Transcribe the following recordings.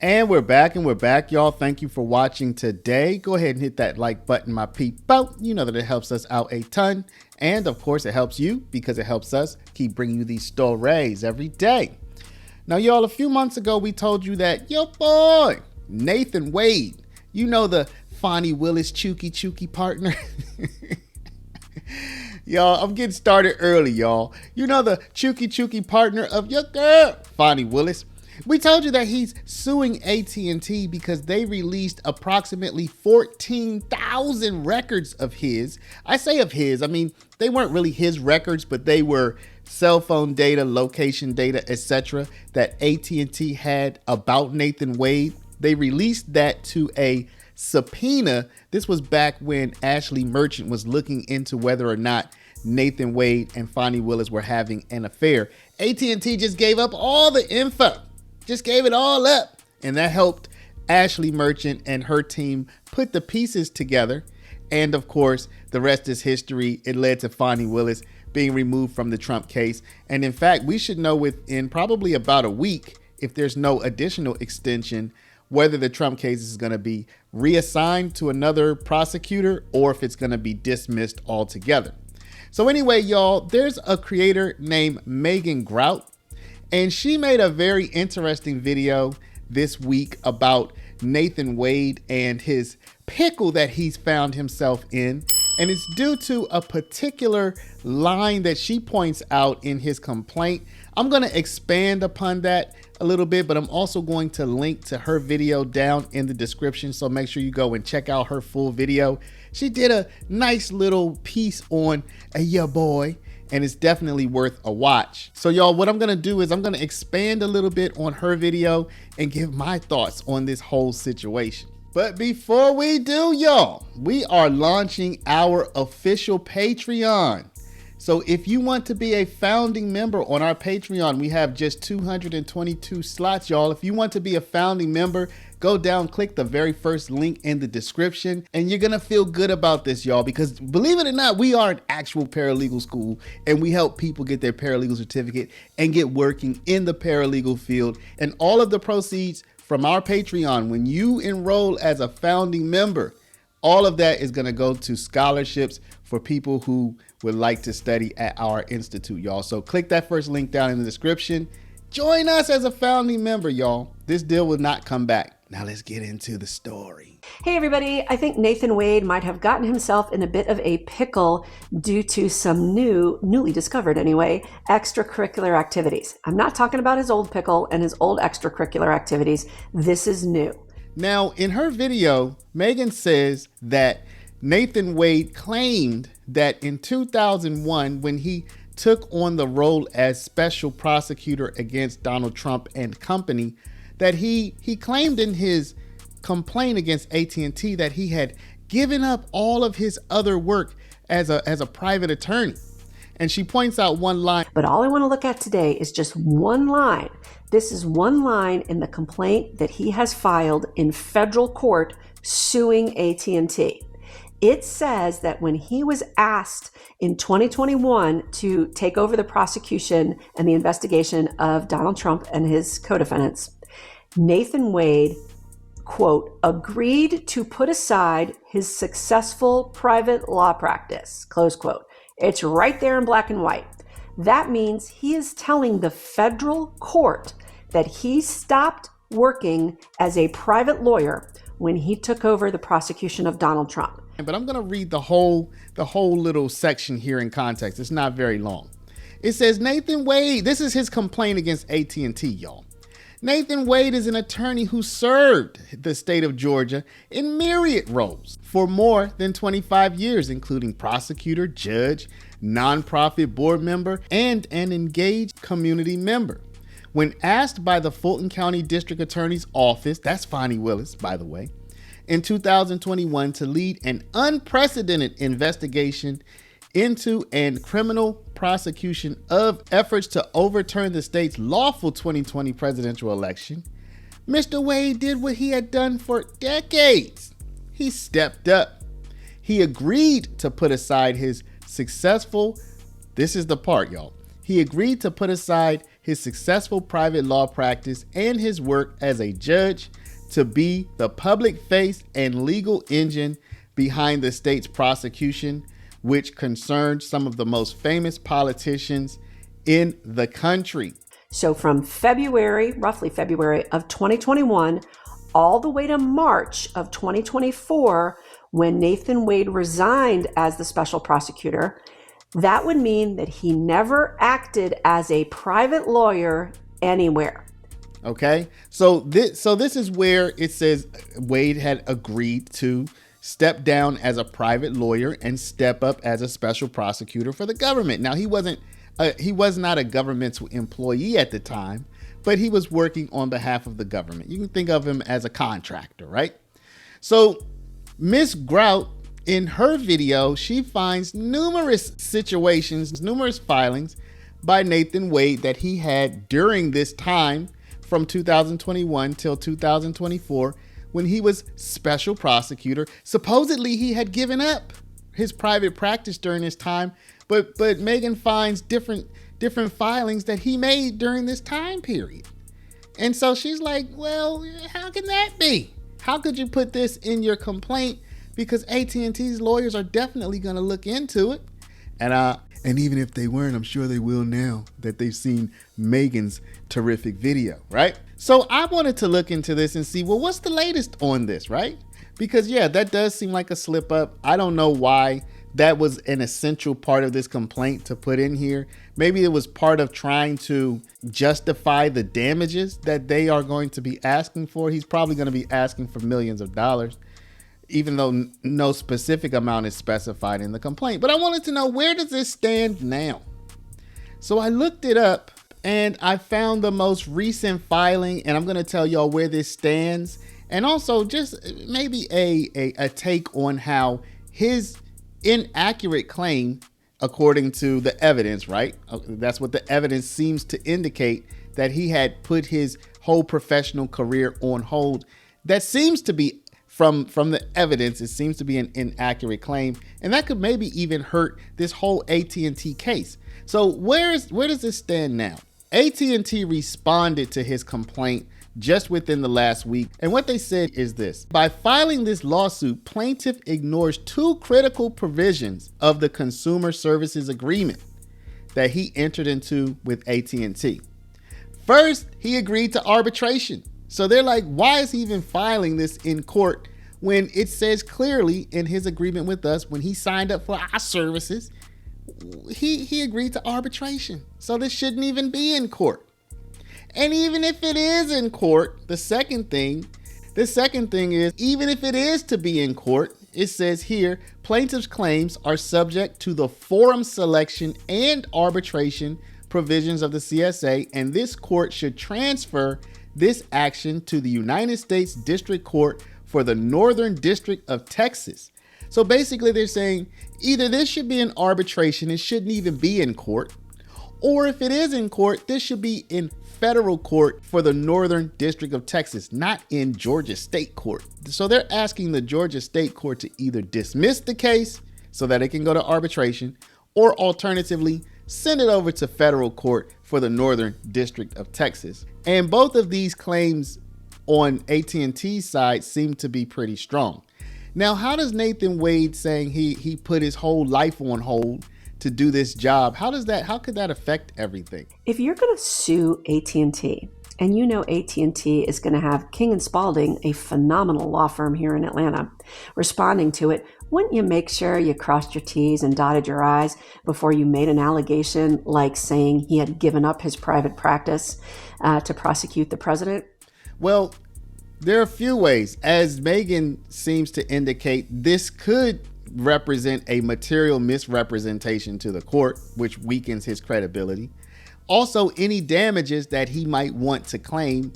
And we're back, y'all. Thank you for watching today. Go ahead and hit that like button, my peepo. You know that it helps us out a ton. And of course, it helps you because it helps us keep bringing you these stories every day. Now, y'all, a few months ago, we told you that your boy, Nathan Wade, you know, the Fonnie Willis chooky partner. Y'all, I'm getting started early, y'all. You know, the chooky partner of your girl, Fonnie Willis. We told you that he's suing AT&T because they released approximately 14,000 records of his. I say of his, I mean, they weren't really his records, but they were cell phone data, location data, etc. that AT&T had about Nathan Wade. They released that to a subpoena. This was back when Ashley Merchant was looking into whether or not Nathan Wade and Fonnie Willis were having an affair. AT&T just gave up all the info. Just gave it all up. And that helped Ashley Merchant and her team put the pieces together. And of course, the rest is history. It led to Fonnie Willis being removed from the Trump case. And in fact, we should know within probably about a week, if there's no additional extension, whether the Trump case is going to be reassigned to another prosecutor or if it's going to be dismissed altogether. So anyway, y'all, there's a creator named Megan Grout. And she made a very interesting video this week about Nathan Wade and his pickle that he's found himself in. And it's due to a particular line that she points out in his complaint. I'm going to expand upon that a little bit, but I'm also going to link to her video down in the description. So make sure you go and check out her full video. She did a nice little piece on your boy, and it's definitely worth a watch. So y'all, what I'm gonna do is I'm gonna expand a little bit on her video and give my thoughts on this whole situation. But before we do, y'all, we are launching our official Patreon. So if you want to be a founding member on our Patreon, we have just 222 slots, y'all. If you want to be a founding member, go down, click the very first link in the description, and you're gonna feel good about this, y'all, because believe it or not, we are an actual paralegal school, and we help people get their paralegal certificate and get working in the paralegal field. And all of the proceeds from our Patreon, when you enroll as a founding member, all of that is gonna go to scholarships for people who would like to study at our institute, y'all. So click that first link down in the description. Join us as a founding member, y'all. This deal will not come back. Now let's get into the story. Hey everybody, I think Nathan Wade might have gotten himself in a bit of a pickle due to some newly discovered anyway, extracurricular activities. I'm not talking about his old pickle and his old extracurricular activities. This is new. Now, in her video, Megan says that Nathan Wade claimed that in 2001, when he took on the role as special prosecutor against Donald Trump and company, that he claimed in his complaint against AT&T that he had given up all of his other work as a private attorney. And she points out one line. But all I want to look at today is just one line. This is one line in the complaint that he has filed in federal court suing AT&T. It says that when he was asked in 2021 to take over the prosecution and the investigation of Donald Trump and his co-defendants, Nathan Wade, quote, agreed to put aside his successful private law practice, close quote. It's right there in black and white. That means he is telling the federal court that he stopped working as a private lawyer when he took over the prosecution of Donald Trump. But I'm going to read the whole little section here in context. It's not very long. It says, Nathan Wade, this is his complaint against AT&T, y'all. Nathan Wade is an attorney who served the state of Georgia in myriad roles for more than 25 years, including prosecutor, judge, nonprofit board member, and an engaged community member. When asked by the Fulton County District Attorney's Office, that's Fonnie Willis, by the way, in 2021 to lead an unprecedented investigation into and criminal prosecution of efforts to overturn the state's lawful 2020 presidential election, Mr. Wade did what he had done for decades. He stepped up. He agreed to put aside his successful, this is the part, y'all. He agreed to put aside his successful private law practice and his work as a judge to be the public face and legal engine behind the state's prosecution, which concerned some of the most famous politicians in the country. So from February, roughly February of 2021, all the way to March of 2024, when Nathan Wade resigned as the special prosecutor, that would mean that he never acted as a private lawyer anywhere. Okay, so this is where it says Wade had agreed to step down as a private lawyer and step up as a special prosecutor for the government. Now, he was not a governmental employee at the time, but he was working on behalf of the government. You can think of him as a contractor, right? So Miss Grout, in her video, she finds numerous situations, numerous filings by Nathan Wade that he had during this time from 2021 till 2024 when he was special prosecutor. Supposedly he had given up his private practice during this time, but Megan finds different filings that he made during this time period. And so she's like, well, how can that be? How could you put this in your complaint? Because AT&T's lawyers are definitely going to look into it. And even if they weren't, I'm sure they will now that they've seen Megan's terrific video, right? So I wanted to look into this and see, well, what's the latest on this, right? Because yeah, that does seem like a slip up. I don't know why that was an essential part of this complaint to put in here. Maybe it was part of trying to justify the damages that they are going to be asking for. He's probably going to be asking for millions of dollars, even though no specific amount is specified in the complaint. But I wanted to know, where does this stand now? So I looked it up and I found the most recent filing, and I'm going to tell y'all where this stands, and also just maybe a take on how his inaccurate claim, according to the evidence, right? That's what the evidence seems to indicate, that he had put his whole professional career on hold. That seems to be, from the evidence, it seems to be an inaccurate claim, and that could maybe even hurt this whole AT&T case. So where does this stand now? AT&T responded to his complaint just within the last week, and what they said is this: by filing this lawsuit, plaintiff ignores two critical provisions of the consumer services agreement that he entered into with AT&T. First, he agreed to arbitration. So they're like, why is he even filing this in court when it says clearly in his agreement with us, when he signed up for our services, he agreed to arbitration. So this shouldn't even be in court. And even if it is in court, the second thing is, even if it is to be in court, it says here, plaintiff's claims are subject to the forum selection and arbitration provisions of the CSA, and this court should transfer this action to the United States District Court for the Northern District of Texas. So basically they're saying either this should be in arbitration, it shouldn't even be in court, or if it is in court, this should be in federal court for the Northern District of Texas, not in Georgia State Court. So they're asking the Georgia State Court to either dismiss the case so that it can go to arbitration, or alternatively send it over to federal court for the Northern District of Texas. And both of these claims on AT&T's side seem to be pretty strong. Now, how does Nathan Wade saying he put his whole life on hold to do this job, how could that affect everything? If you're going to sue AT&T, and you know AT&T is going to have King & Spalding, a phenomenal law firm here in Atlanta, responding to it, wouldn't you make sure you crossed your T's and dotted your I's before you made an allegation like saying he had given up his private practice to prosecute the president? Well, there are a few ways. As Megan seems to indicate, this could represent a material misrepresentation to the court, which weakens his credibility. Also, any damages that he might want to claim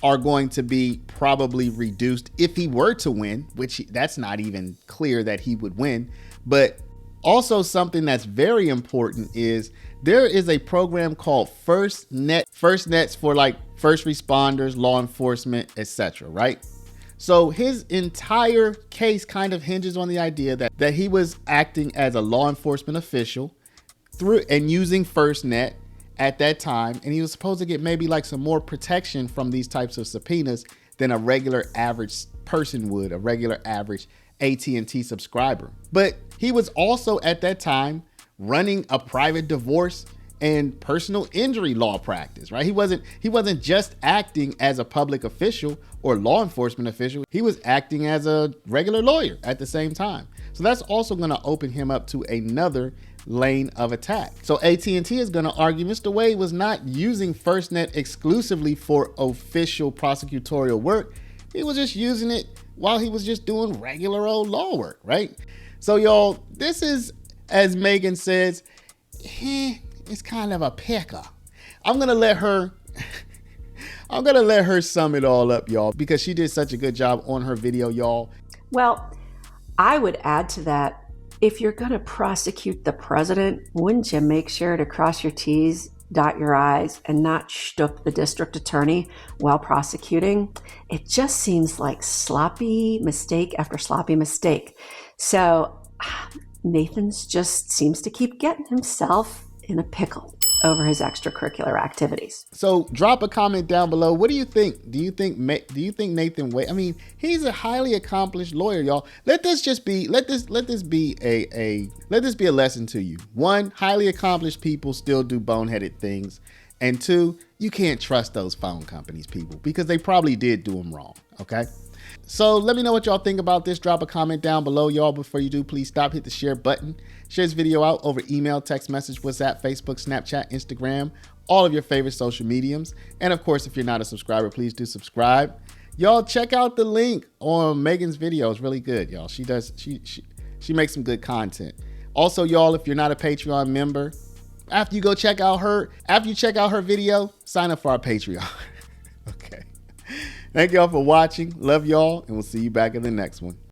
are going to be probably reduced if he were to win, which that's not even clear that he would win. But also something that's very important is there is a program called FirstNet. FirstNet's for like first responders, law enforcement, etc., right? So his entire case kind of hinges on the idea that he was acting as a law enforcement official through and using FirstNet, at that time, and he was supposed to get maybe like some more protection from these types of subpoenas than a regular average person would, a regular average AT&T subscriber. But he was also at that time running a private divorce and personal injury law practice, right? He wasn't just acting as a public official or law enforcement official. He was acting as a regular lawyer at the same time. So that's also going to open him up to another lane of attack. So AT&T is going to argue Mr. Wade was not using FirstNet exclusively for official prosecutorial work. He was just using it while he was just doing regular old law work, right? So y'all, this is, as Megan says, it's kind of a picker. I'm gonna let her sum it all up, y'all, because she did such a good job on her video, y'all. Well, I would add to that, if you're gonna prosecute the president, wouldn't you make sure to cross your T's, dot your I's, and not shtup the district attorney while prosecuting? It just seems like sloppy mistake after sloppy mistake. So Nathan's just seems to keep getting himself in a pickle over his extracurricular activities. So drop a comment down below. What do you think? Do you think Nathan Wade? I mean, he's a highly accomplished lawyer, y'all. Let this be a lesson to you. One, highly accomplished people still do boneheaded things. And two, you can't trust those phone companies, people, because they probably did do them wrong. Okay. So let me know what y'all think about this. Drop a comment down below, y'all. Before you do, please stop, hit the share button. Share this video out over email, text message, WhatsApp, Facebook, Snapchat, Instagram, all of your favorite social mediums. And of course, if you're not a subscriber, please do subscribe. Y'all check out the link on Megan's video. It's really good, y'all. She makes some good content. Also, y'all, if you're not a Patreon member, after you check out her video, sign up for our Patreon. Okay. Thank y'all for watching. Love y'all, and we'll see you back in the next one.